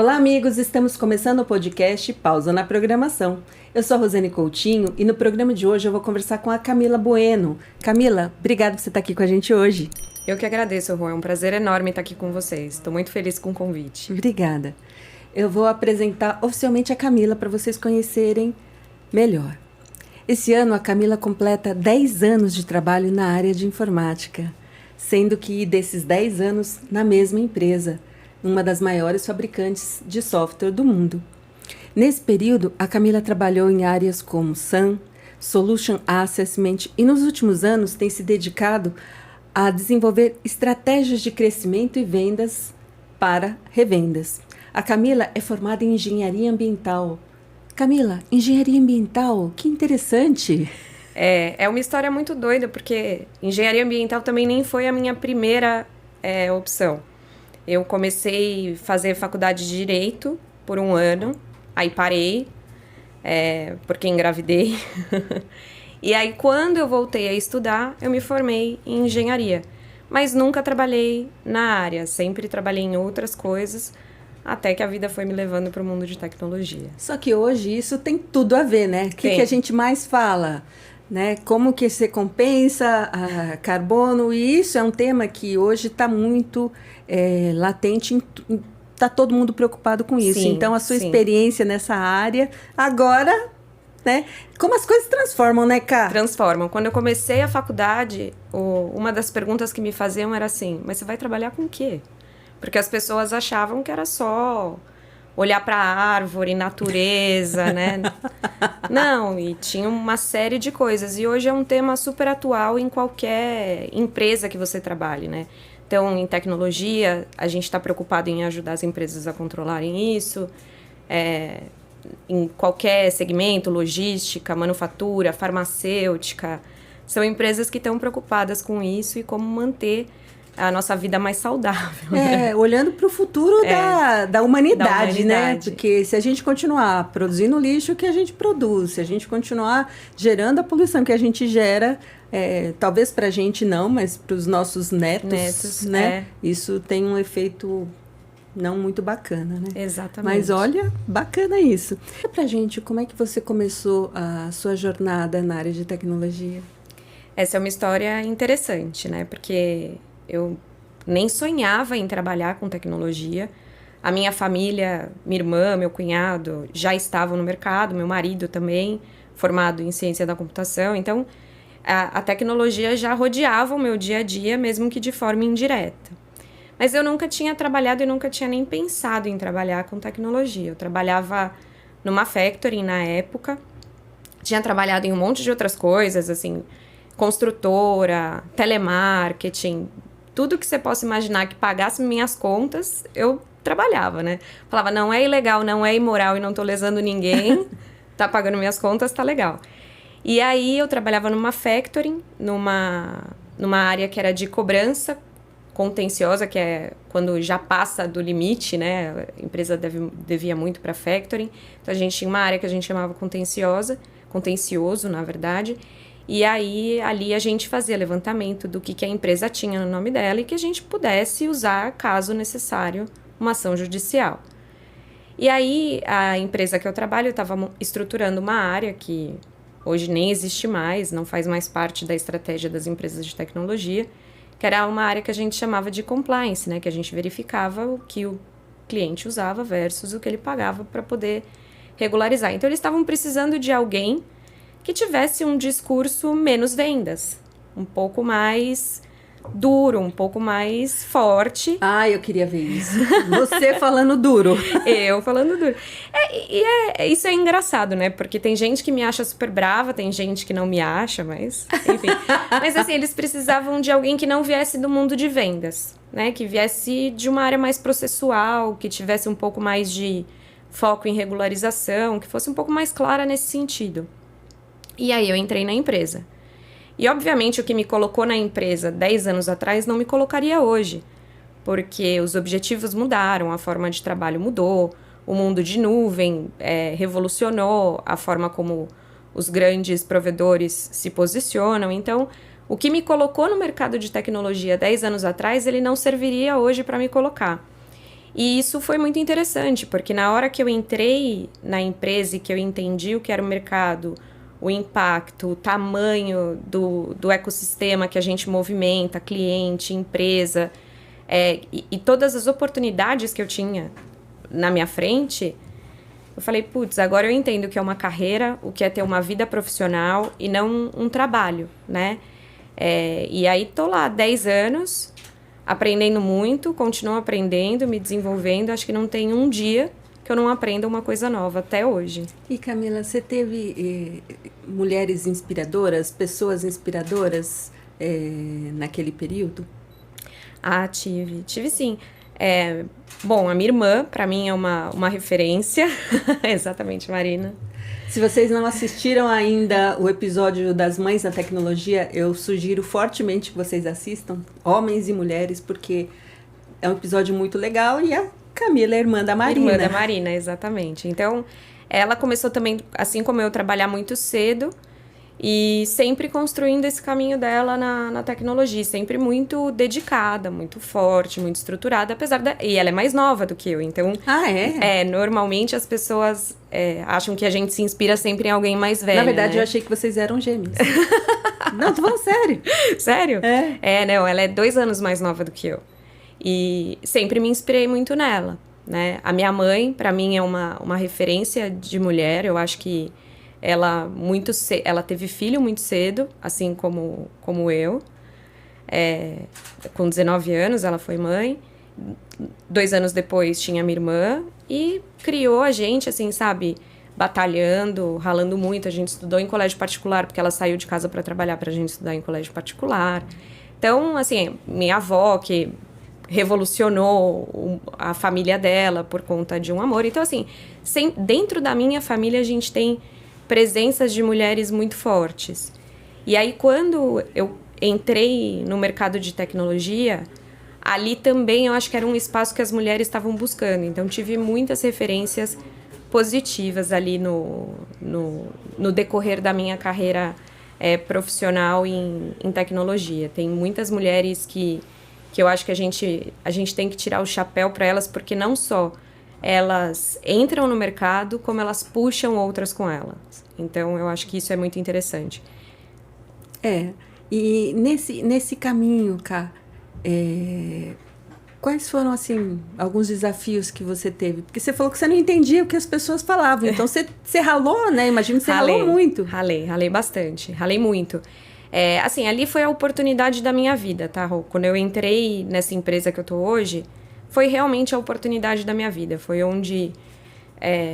Olá, amigos! Estamos começando o podcast Pausa na Programação. Eu sou a Rosane Coutinho e no programa de hoje eu vou conversar com a Camila Bueno. Camila, obrigada por você estar aqui com a gente hoje. Eu que agradeço, Rô. É um prazer enorme estar aqui com vocês. Estou muito feliz com o convite. Obrigada. Eu vou apresentar oficialmente a Camila para vocês conhecerem melhor. Esse ano a Camila completa 10 anos de trabalho na área de informática, sendo que desses 10 anos na mesma empresa, uma das maiores fabricantes de software do mundo. Nesse período, a Camila trabalhou em áreas como SAM, Solution Assessment e nos últimos anos tem se dedicado a desenvolver estratégias de crescimento e vendas para revendas. A Camila é formada em engenharia ambiental. Camila, engenharia ambiental, que interessante! É uma história muito doida, porque engenharia ambiental também nem foi a minha primeira opção. Eu comecei a fazer faculdade de Direito por um ano, aí parei, porque engravidei. E aí, quando eu voltei a estudar, eu me formei em engenharia. Mas nunca trabalhei na área, sempre trabalhei em outras coisas, até que a vida foi me levando para o mundo de tecnologia. Só que hoje isso tem tudo a ver, né? O que a gente mais fala? Né? Como que você compensa a carbono? E isso é um tema que hoje está muito latente, está todo mundo preocupado com isso. Sim, então, a sua experiência nessa área, agora, né? Como as coisas transformam, né, Cá? Transformam. Quando eu comecei a faculdade, uma das perguntas que me faziam era assim, mas você vai trabalhar com o quê? Porque as pessoas achavam que era só olhar para a árvore, natureza, né? Não, e tinha uma série de coisas. E hoje é um tema super atual em qualquer empresa que você trabalhe, né? Então, em tecnologia, a gente está preocupado em ajudar as empresas a controlarem isso. Em qualquer segmento, logística, manufatura, farmacêutica, são empresas que estão preocupadas com isso e como manter a nossa vida mais saudável. Né? Olhando para o futuro da humanidade, né? Porque se a gente continuar produzindo lixo que a gente produz, se a gente continuar gerando a poluição que a gente gera, talvez para a gente não, mas para os nossos netos, né? Isso tem um efeito não muito bacana, né? Exatamente. Mas olha, bacana isso. Conta pra gente como é que você começou a sua jornada na área de tecnologia. Essa é uma história interessante, né? Porque eu nem sonhava em trabalhar com tecnologia. A minha família, minha irmã, meu cunhado já estavam no mercado, meu marido também, formado em ciência da computação. Então, a tecnologia já rodeava o meu dia a dia, mesmo que de forma indireta. Mas eu nunca tinha trabalhado e nunca tinha nem pensado em trabalhar com tecnologia. Eu trabalhava numa factory na época, tinha trabalhado em um monte de outras coisas, assim, construtora, telemarketing, tudo que você possa imaginar que pagasse minhas contas, eu trabalhava, né? Falava, não é ilegal, não é imoral e não tô lesando ninguém, tá pagando minhas contas, tá legal. E aí eu trabalhava numa factory, numa área que era de cobrança contenciosa, que é quando já passa do limite, né? A empresa devia muito para factory. Então a gente tinha uma área que a gente chamava contencioso, na verdade. E aí, ali a gente fazia levantamento do que a empresa tinha no nome dela e que a gente pudesse usar, caso necessário, uma ação judicial. E aí, a empresa que eu trabalho estava estruturando uma área que hoje nem existe mais, não faz mais parte da estratégia das empresas de tecnologia, que era uma área que a gente chamava de compliance, né? Que a gente verificava o que o cliente usava versus o que ele pagava para poder regularizar. Então, eles estavam precisando de alguém que tivesse um discurso menos vendas, um pouco mais duro, um pouco mais forte. Ah, eu queria ver isso. Você falando duro. Eu falando duro. Isso é engraçado, né? Porque tem gente que me acha super brava, tem gente que não me acha, mas enfim. Mas assim, eles precisavam de alguém que não viesse do mundo de vendas, né? Que viesse de uma área mais processual, que tivesse um pouco mais de foco em regularização, que fosse um pouco mais clara nesse sentido. E aí eu entrei na empresa. E obviamente o que me colocou na empresa 10 anos atrás não me colocaria hoje, porque os objetivos mudaram, a forma de trabalho mudou, o mundo de nuvem revolucionou a forma como os grandes provedores se posicionam. Então, o que me colocou no mercado de tecnologia 10 anos atrás, ele não serviria hoje para me colocar. E isso foi muito interessante, porque na hora que eu entrei na empresa e que eu entendi o que era o mercado, o impacto, o tamanho do ecossistema que a gente movimenta, cliente, empresa, e todas as oportunidades que eu tinha na minha frente, eu falei, putz, agora eu entendo o que é uma carreira, o que é ter uma vida profissional e não um trabalho, né? E aí tô lá 10 anos, aprendendo muito, continuo aprendendo, me desenvolvendo. Acho que não tem um dia que eu não aprenda uma coisa nova até hoje. E Camila, você teve mulheres inspiradoras, pessoas inspiradoras naquele período? Ah, tive sim. Bom, a minha irmã, para mim, é uma referência. Exatamente, Marina. Se vocês não assistiram ainda o episódio das Mães na Tecnologia, eu sugiro fortemente que vocês assistam, homens e mulheres, porque é um episódio muito legal e a Camila é irmã da Marina. Irmã da Marina, exatamente. Então, ela começou também, assim como eu, a trabalhar muito cedo e sempre construindo esse caminho dela na tecnologia, sempre muito dedicada, muito forte, muito estruturada, e ela é mais nova do que eu, então... Ah, é? Normalmente as pessoas acham que a gente se inspira sempre em alguém mais velho, Na verdade, né? eu achei que vocês eram gêmeos. Não, tô falando sério. Sério? Não, ela é 2 anos mais nova do que eu. E sempre me inspirei muito nela, né? A minha mãe, pra mim, é uma referência de mulher. Eu acho que ela teve filho muito cedo, assim como eu. Com 19 anos, ela foi mãe. 2 anos depois, tinha minha irmã. E criou a gente, assim, sabe? Batalhando, ralando muito. A gente estudou em colégio particular, porque ela saiu de casa para trabalhar, pra gente estudar em colégio particular. Então, assim, minha avó, que revolucionou a família dela por conta de um amor. Então, assim, dentro da minha família, a gente tem presenças de mulheres muito fortes. E aí, quando eu entrei no mercado de tecnologia, ali também eu acho que era um espaço que as mulheres estavam buscando. Então, tive muitas referências positivas ali no decorrer da minha carreira profissional em tecnologia. Tem muitas mulheres que eu acho que a gente tem que tirar o chapéu para elas, porque não só elas entram no mercado, como elas puxam outras com elas. Então, eu acho que isso é muito interessante. E nesse caminho, Cá, quais foram, assim, alguns desafios que você teve? Porque você falou que você não entendia o que as pessoas falavam, então você ralou, né? Imagino que você ralou muito. Ralei bastante, ralei muito. Assim, ali foi a oportunidade da minha vida, tá, Rô? Quando eu entrei nessa empresa que eu tô hoje, foi realmente a oportunidade da minha vida. Foi onde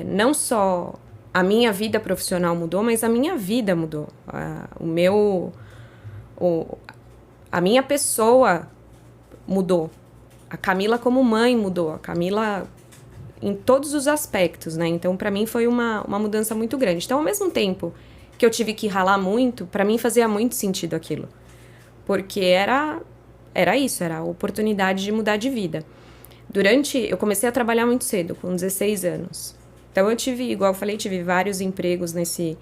não só a minha vida profissional mudou, mas a minha vida mudou. A minha pessoa mudou. A Camila como mãe mudou. A Camila em todos os aspectos, né? Então, pra mim, foi uma mudança muito grande. Então, ao mesmo tempo que eu tive que ralar muito, pra mim fazia muito sentido aquilo. Porque era isso, era a oportunidade de mudar de vida. Eu comecei a trabalhar muito cedo, com 16 anos. Então, igual eu falei, tive vários empregos nesse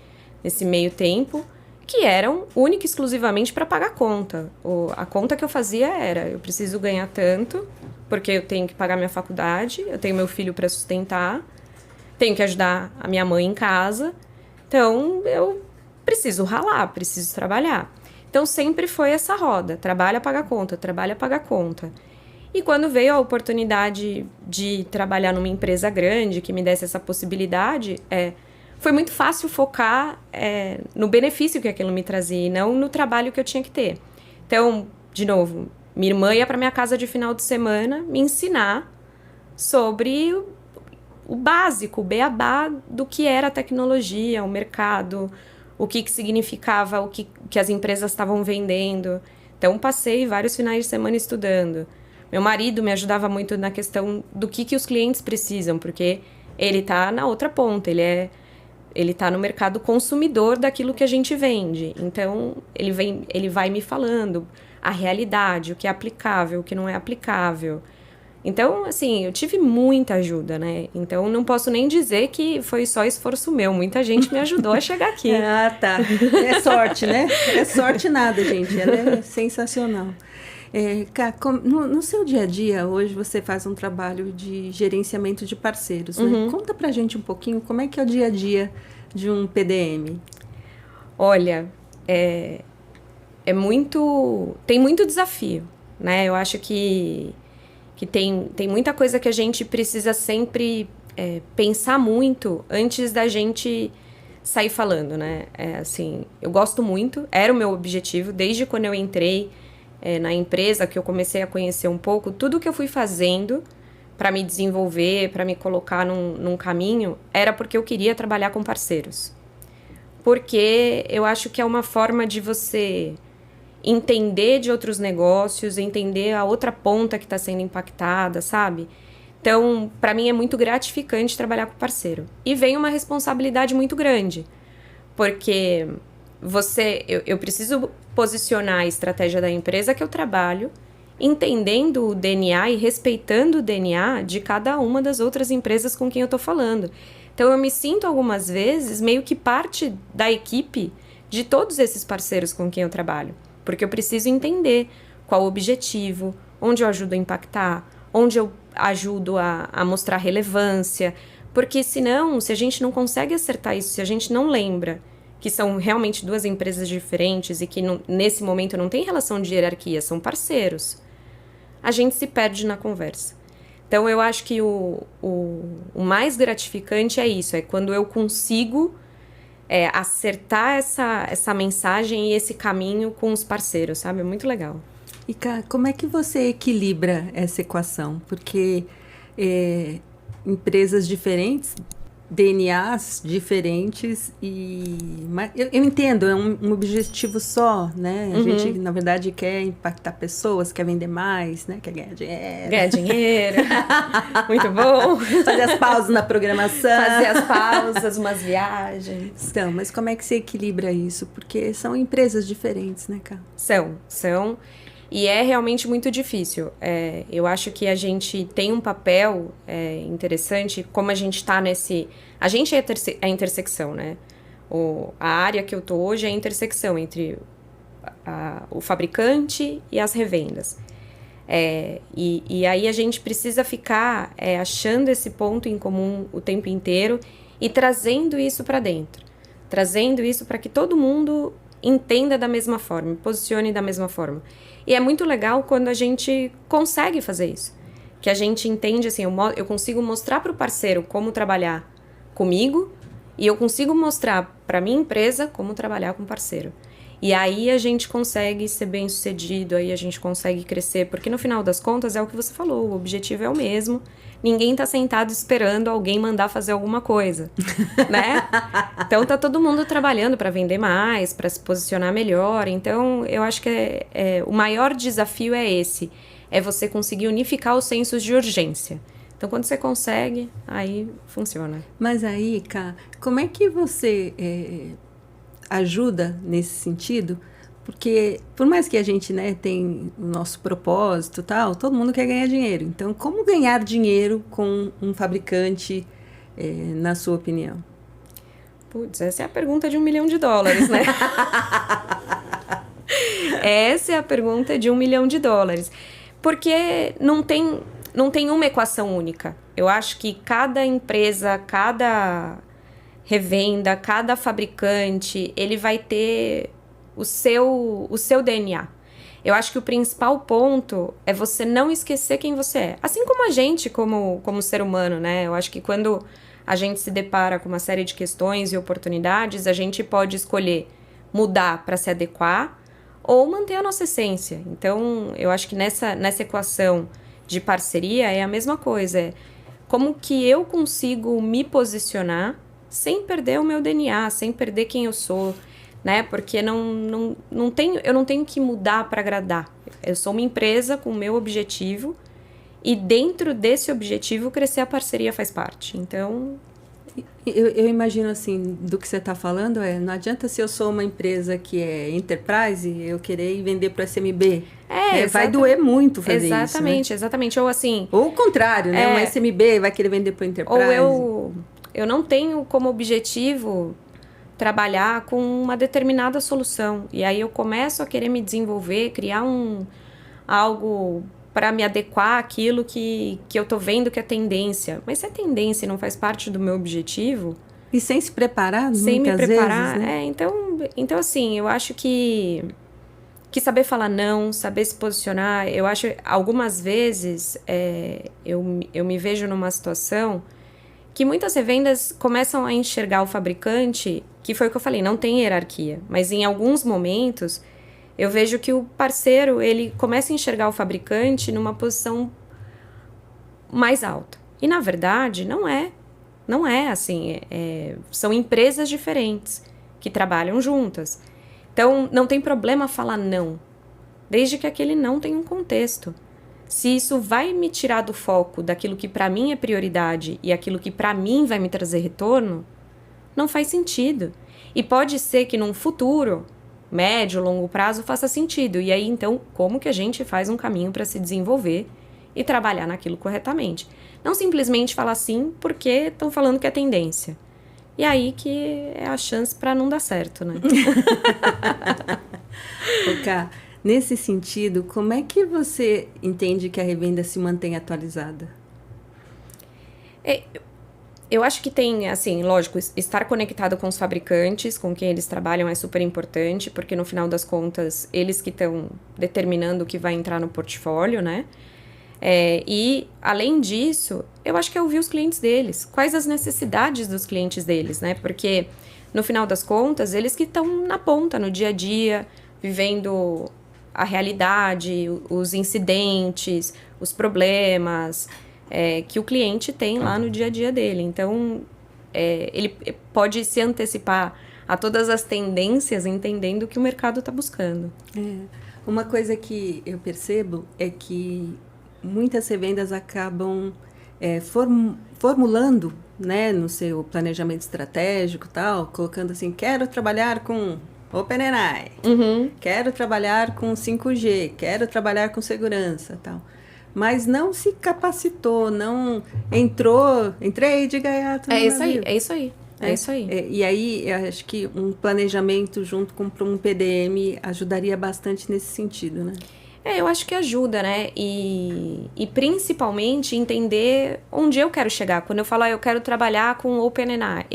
meio tempo, que eram única e exclusivamente para pagar conta. A conta que eu fazia era, eu preciso ganhar tanto, porque eu tenho que pagar minha faculdade, eu tenho meu filho para sustentar, tenho que ajudar a minha mãe em casa, então eu preciso ralar, preciso trabalhar. Então sempre foi essa roda, trabalha, paga conta, trabalha, paga conta. E quando veio a oportunidade de trabalhar numa empresa grande, que me desse essa possibilidade, foi muito fácil focar no benefício que aquilo me trazia e não no trabalho que eu tinha que ter. Então, de novo, minha irmã ia para minha casa de final de semana me ensinar sobre o básico, o beabá do que era a tecnologia, o mercado, o que significava, o que as empresas estavam vendendo. Então, passei vários finais de semana estudando. Meu marido me ajudava muito na questão do que os clientes precisam, porque ele está na outra ponta, ele está no mercado consumidor daquilo que a gente vende. Então, ele vai me falando a realidade, o que é aplicável, o que não é aplicável. Então, assim, eu tive muita ajuda, né? Então, não posso nem dizer que foi só esforço meu. Muita gente me ajudou a chegar aqui. Ah, tá. É sorte, né? É sorte nada, gente. Ela é sensacional. Cá, no seu dia a dia, hoje você faz um trabalho de gerenciamento de parceiros, né? Conta pra gente um pouquinho como é que é o dia a dia de um PDM. Olha, tem muito desafio, né? Eu acho que tem muita coisa que a gente precisa sempre pensar muito antes da gente sair falando, né? Assim, eu gosto muito, era o meu objetivo, desde quando eu entrei na empresa, que eu comecei a conhecer um pouco, tudo que eu fui fazendo para me desenvolver, para me colocar num caminho, era porque eu queria trabalhar com parceiros. Porque eu acho que é uma forma de você entender de outros negócios, entender a outra ponta que está sendo impactada, sabe? Então, para mim é muito gratificante trabalhar com parceiro. E vem uma responsabilidade muito grande, porque eu preciso posicionar a estratégia da empresa que eu trabalho, entendendo o DNA e respeitando o DNA de cada uma das outras empresas com quem eu estou falando. Então, eu me sinto algumas vezes meio que parte da equipe de todos esses parceiros com quem eu trabalho. Porque eu preciso entender qual o objetivo, onde eu ajudo a impactar, onde eu ajudo a mostrar relevância. Porque senão, se a gente não consegue acertar isso, se a gente não lembra que são realmente duas empresas diferentes e que nesse momento não tem relação de hierarquia, são parceiros, a gente se perde na conversa. Então, eu acho que o mais gratificante é isso, é quando eu consigo acertar essa mensagem e esse caminho com os parceiros, sabe? É muito legal. E, Cá, como é que você equilibra essa equação? Porque empresas diferentes, DNAs diferentes mas eu entendo, é um objetivo só, né? A gente, na verdade, quer impactar pessoas, quer vender mais, né? Quer ganhar dinheiro. Ganhar dinheiro. Muito bom. Fazer as pausas na programação. Fazer as pausas, umas viagens. Então, mas como é que você equilibra isso? Porque são empresas diferentes, né, Cá? São. E é realmente muito difícil. Eu acho que a gente tem um papel interessante, como a gente está nesse... A gente é a intersecção, né? A área que eu tô hoje é a intersecção entre o fabricante e as revendas. E aí a gente precisa ficar achando esse ponto em comum o tempo inteiro e trazendo isso para dentro. Trazendo isso para que todo mundo entenda da mesma forma, posicione da mesma forma. E é muito legal quando a gente consegue fazer isso. Que a gente entende, assim, eu consigo mostrar para o parceiro como trabalhar comigo e eu consigo mostrar para minha empresa como trabalhar com parceiro. E aí a gente consegue ser bem sucedido, aí a gente consegue crescer, porque no final das contas é o que você falou, o objetivo é o mesmo. Ninguém tá sentado esperando alguém mandar fazer alguma coisa, né? Então tá todo mundo trabalhando para vender mais, para se posicionar melhor. Então eu acho que o maior desafio é esse, é você conseguir unificar os sensos de urgência. Então quando você consegue, aí funciona. Mas aí, Cá, como é que você ajuda nesse sentido? Porque, por mais que a gente, né, tem o nosso propósito e tal, todo mundo quer ganhar dinheiro. Então, como ganhar dinheiro com um fabricante, na sua opinião? Putz, essa é a pergunta de $1 milhão, né? Essa é a pergunta de $1 milhão. Porque não tem uma equação única. Eu acho que cada empresa, cada revenda, cada fabricante, ele vai ter o seu DNA. Eu acho que o principal ponto é você não esquecer quem você é. Assim como a gente, como ser humano, né? Eu acho que quando a gente se depara com uma série de questões e oportunidades, a gente pode escolher mudar para se adequar ou manter a nossa essência. Então, eu acho que nessa equação de parceria é a mesma coisa. É como que eu consigo me posicionar sem perder o meu DNA, sem perder quem eu sou, né? Porque eu não tenho que mudar para agradar. Eu sou uma empresa com o meu objetivo e dentro desse objetivo crescer a parceria faz parte. Então, Eu imagino assim, do que você está falando, não adianta se eu sou uma empresa que é enterprise, eu querer vender para o SMB. Vai doer muito fazer isso, né? Exatamente. Ou assim... Ou o contrário, né? Uma SMB vai querer vender para o enterprise. Ou eu não tenho como objetivo trabalhar com uma determinada solução. E aí eu começo a querer me desenvolver, criar algo para me adequar àquilo que eu tô vendo que é tendência. Mas se é tendência e não faz parte do meu objetivo... E sem se preparar, sem me preparar, vezes, né? Então, assim, eu acho que saber falar não, saber se posicionar... Eu acho, algumas vezes, eu me vejo numa situação que muitas revendas começam a enxergar o fabricante, que foi o que eu falei, não tem hierarquia. Mas em alguns momentos... Eu vejo que o parceiro, ele começa a enxergar o fabricante numa posição mais alta. E, na verdade, não é. Não é assim. São empresas diferentes que trabalham juntas. Então, não tem problema falar não, desde que aquele não tenha um contexto. Se isso vai me tirar do foco daquilo que para mim é prioridade e aquilo que para mim vai me trazer retorno, não faz sentido. E pode ser que num futuro... médio, longo prazo, faça sentido. E aí, então, como que a gente faz um caminho para se desenvolver e trabalhar naquilo corretamente? Não simplesmente falar sim porque estão falando que é tendência. E aí que é a chance para não dar certo, né? Cá, nesse sentido, como é que você entende que a revenda se mantém atualizada? Eu acho que tem, assim, lógico, estar conectado com os fabricantes, com quem eles trabalham é super importante, porque no final das contas, eles que estão determinando o que vai entrar no portfólio, né? E, além disso, eu acho que é ouvir os clientes deles. Quais as necessidades dos clientes deles, né? Porque, no final das contas, eles que estão na ponta, no dia a dia, vivendo a realidade, os incidentes, os problemas... que o cliente tem lá no dia a dia dele. Então, ele pode se antecipar a todas as tendências, entendendo o que o mercado está buscando. Uma coisa que eu percebo é que muitas revendas acabam formulando, né, no seu planejamento estratégico e tal, colocando assim, quero trabalhar com OpenAI, quero trabalhar com 5G, quero trabalhar com segurança e tal. Mas não se capacitou, não entrei de gaiato no navio. É isso aí. E aí, eu acho que um planejamento junto com um PDM ajudaria bastante nesse sentido, né? Eu acho que ajuda, né? E principalmente entender onde eu quero chegar. Quando eu falo, eu quero trabalhar com OpenAI,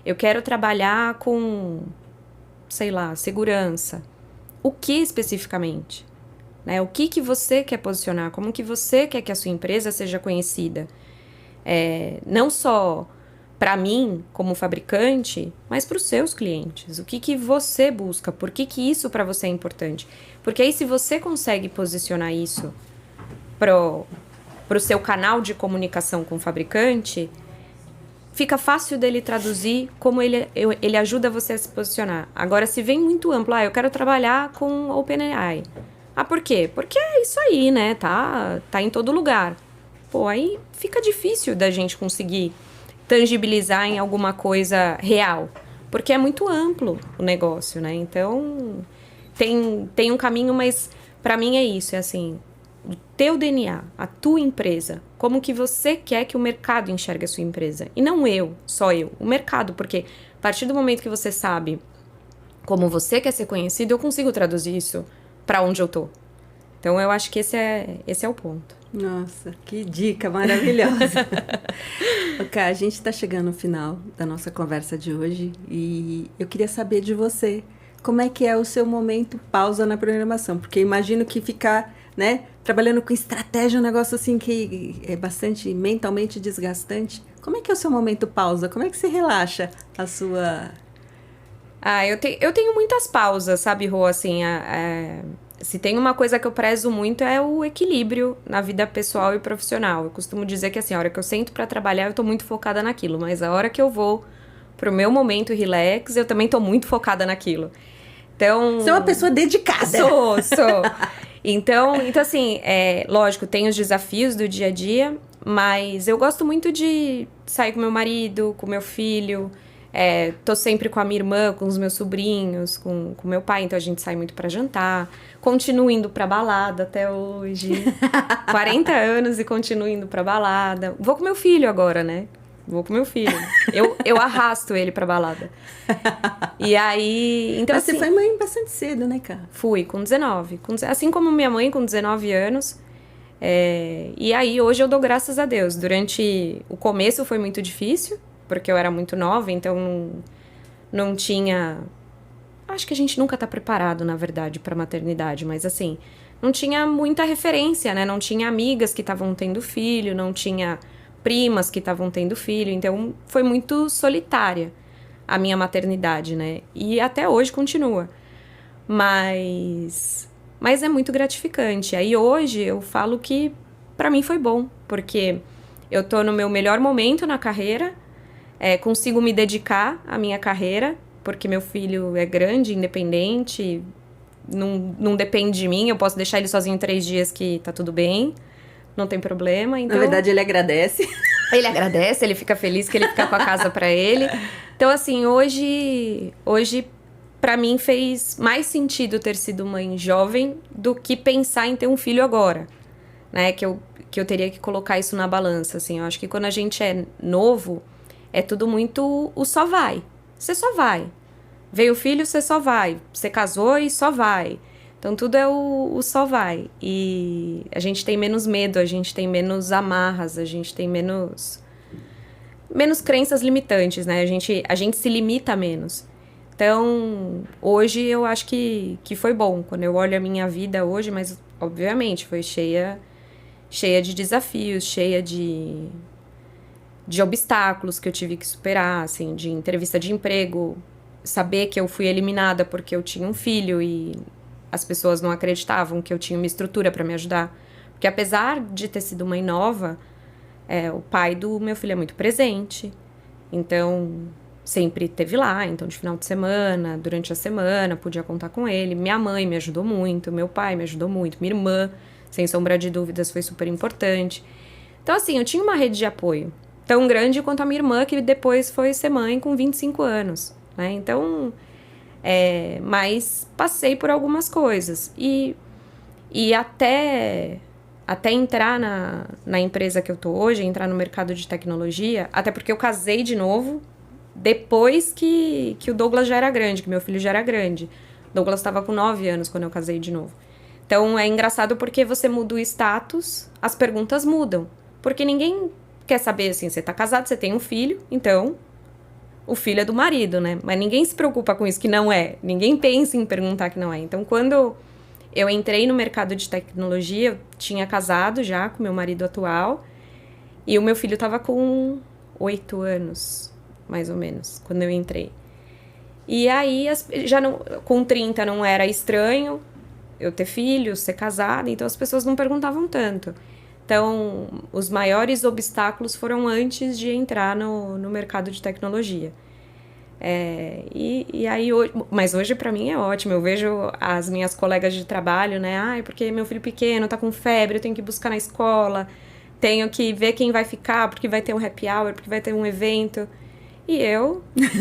eu quero trabalhar com, sei lá, segurança. O que especificamente? Né? O que você quer posicionar? Como que você quer que a sua empresa seja conhecida? Não só para mim, como fabricante, mas para os seus clientes. O que você busca? Por que isso para você é importante? Porque aí, se você consegue posicionar isso pro seu canal de comunicação com o fabricante, fica fácil dele traduzir como ele ajuda você a se posicionar. Agora, se vem muito amplo, eu quero trabalhar com OpenAI. Por quê? Porque é isso aí, né? Tá em todo lugar. Aí fica difícil da gente conseguir tangibilizar em alguma coisa real. Porque é muito amplo o negócio, né? Então, tem um caminho, mas para mim é isso. É assim, o teu DNA, a tua empresa. Como que você quer que o mercado enxergue a sua empresa? E não só eu. O mercado, porque a partir do momento que você sabe como você quer ser conhecido, eu consigo traduzir isso para onde eu tô. Então, eu acho que esse é o ponto. Nossa, que dica maravilhosa. Cá, a gente está chegando no final da nossa conversa de hoje e eu queria saber de você, como é que é o seu momento pausa na programação? Porque imagino que ficar, né, trabalhando com estratégia é um negócio assim que é bastante mentalmente desgastante. Como é que é o seu momento pausa? Como é que você relaxa a sua... Eu tenho muitas pausas, sabe, Rô? Assim, se tem uma coisa que eu prezo muito é o equilíbrio na vida pessoal e profissional. Eu costumo dizer que, assim, a hora que eu sento pra trabalhar, eu tô muito focada naquilo. Mas a hora que eu vou pro meu momento relax, eu também tô muito focada naquilo. Então... Você é uma pessoa dedicada. Sou. Então, assim, lógico, tem os desafios do dia a dia, Mas eu gosto muito de sair com meu marido, com meu filho. Tô sempre com a minha irmã, com os meus sobrinhos, com meu pai. Então a gente sai muito pra jantar. Continuo indo pra balada até hoje. 40 anos e continuo indo pra balada. Vou com meu filho agora, né? Vou com meu filho. Eu arrasto ele pra balada. E aí... Então, Mas assim, você foi mãe bastante cedo, né, cara? Fui, com 19. Assim como minha mãe, com 19 anos. E aí, hoje eu dou graças a Deus. Durante o começo foi muito difícil, porque eu era muito nova, então não tinha... Acho que a gente nunca tá preparado, na verdade, pra maternidade, mas assim, não tinha muita referência, né? Não tinha amigas que estavam tendo filho, não tinha primas que estavam tendo filho, então foi muito solitária a minha maternidade, né? E até hoje continua. Mas é muito gratificante. Aí hoje eu falo que pra mim foi bom, porque eu tô no meu melhor momento na carreira, consigo me dedicar à minha carreira, porque meu filho é grande, independente, não depende de mim, eu posso deixar ele sozinho 3 dias que tá tudo bem, não tem problema. Então, na verdade, ele agradece. Ele agradece, ele fica feliz que ele fica com a casa pra ele. Então, assim, hoje pra mim fez mais sentido ter sido mãe jovem do que pensar em ter um filho agora, né? Que eu teria que colocar isso na balança, assim. Eu acho que quando a gente é novo, é tudo muito o só vai. Você só vai. Veio o filho, você só vai. Você casou e só vai. Então, tudo é o só vai. E a gente tem menos medo, a gente tem menos amarras, a gente tem menos crenças limitantes, né? A gente se limita menos. Então, hoje eu acho que foi bom. Quando eu olho a minha vida hoje, mas obviamente foi cheia de desafios, cheia de obstáculos que eu tive que superar, assim, de entrevista de emprego, saber que eu fui eliminada porque eu tinha um filho e as pessoas não acreditavam que eu tinha uma estrutura para me ajudar. Porque apesar de ter sido mãe nova, o pai do meu filho é muito presente, então sempre esteve lá, então de final de semana, durante a semana, podia contar com ele. Minha mãe me ajudou muito, meu pai me ajudou muito, minha irmã, sem sombra de dúvidas, foi super importante. Então, assim, eu tinha uma rede de apoio tão grande quanto a minha irmã, que depois foi ser mãe com 25 anos, né? Então, mas passei por algumas coisas. E até entrar na empresa que eu tô hoje, entrar no mercado de tecnologia, até porque eu casei de novo depois que o Douglas já era grande, que meu filho já era grande. O Douglas estava com 9 anos quando eu casei de novo. Então, é engraçado porque você muda o status, as perguntas mudam. Porque ninguém quer saber, assim, você tá casado, você tem um filho, então o filho é do marido, né? Mas ninguém se preocupa com isso, que não é. Ninguém pensa em perguntar que não é. Então, quando eu entrei no mercado de tecnologia, eu tinha casado já com meu marido atual, e o meu filho tava com 8 anos, mais ou menos, quando eu entrei. E aí, com 30 não era estranho eu ter filhos, ser casada, então as pessoas não perguntavam tanto. Então, os maiores obstáculos foram antes de entrar no mercado de tecnologia. E aí, mas hoje pra mim é ótimo. Eu vejo as minhas colegas de trabalho, né? Porque meu filho pequeno tá com febre, eu tenho que buscar na escola, tenho que ver quem vai ficar, porque vai ter um happy hour, porque vai ter um evento. E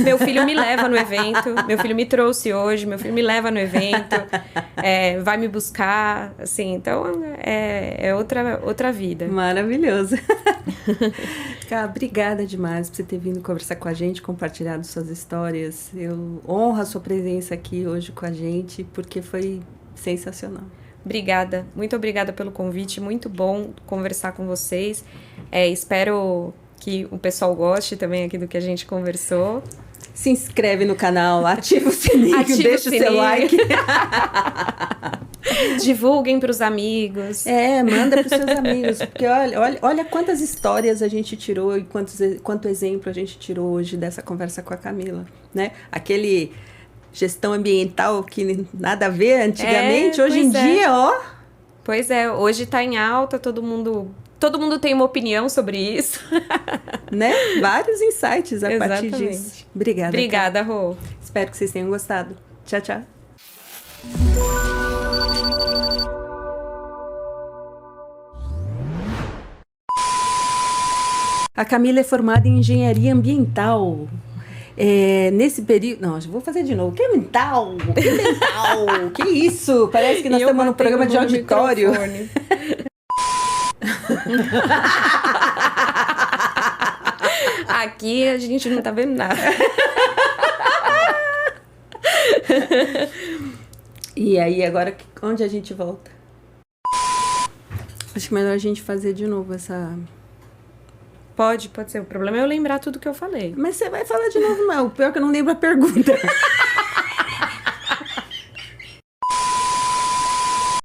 meu filho me leva no evento, meu filho me trouxe hoje, meu filho me leva no evento, vai me buscar, assim, então é outra vida. Maravilhoso. Cara, obrigada demais por você ter vindo conversar com a gente, compartilhado suas histórias. Eu honro a sua presença aqui hoje com a gente, porque foi sensacional. Obrigada, muito obrigada pelo convite, muito bom conversar com vocês. Espero que o pessoal goste também aqui do que a gente conversou. Se inscreve no canal, ativa o sininho, deixa o seu like. Divulguem para os amigos. Manda para os seus amigos. Porque olha quantas histórias a gente tirou e quanto exemplo a gente tirou hoje dessa conversa com a Camila, né? Aquele gestão ambiental que nada a ver antigamente, hoje em dia, ó. Pois é, hoje está em alta, todo mundo tem uma opinião sobre isso. Né? Vários insights a partir disso. Obrigada, Rô. Espero que vocês tenham gostado. Tchau, tchau. A Camila é formada em engenharia ambiental. Nesse período... Não, vou fazer de novo. Que mental? Que mental? Que isso? Parece que nós estamos num programa de auditório. Aqui a gente não tá vendo nada. E aí, agora, onde a gente volta? Acho que é melhor a gente fazer de novo essa... Pode ser. O problema é eu lembrar tudo que eu falei. Mas você vai falar de novo, não. O pior é que eu não lembro a pergunta.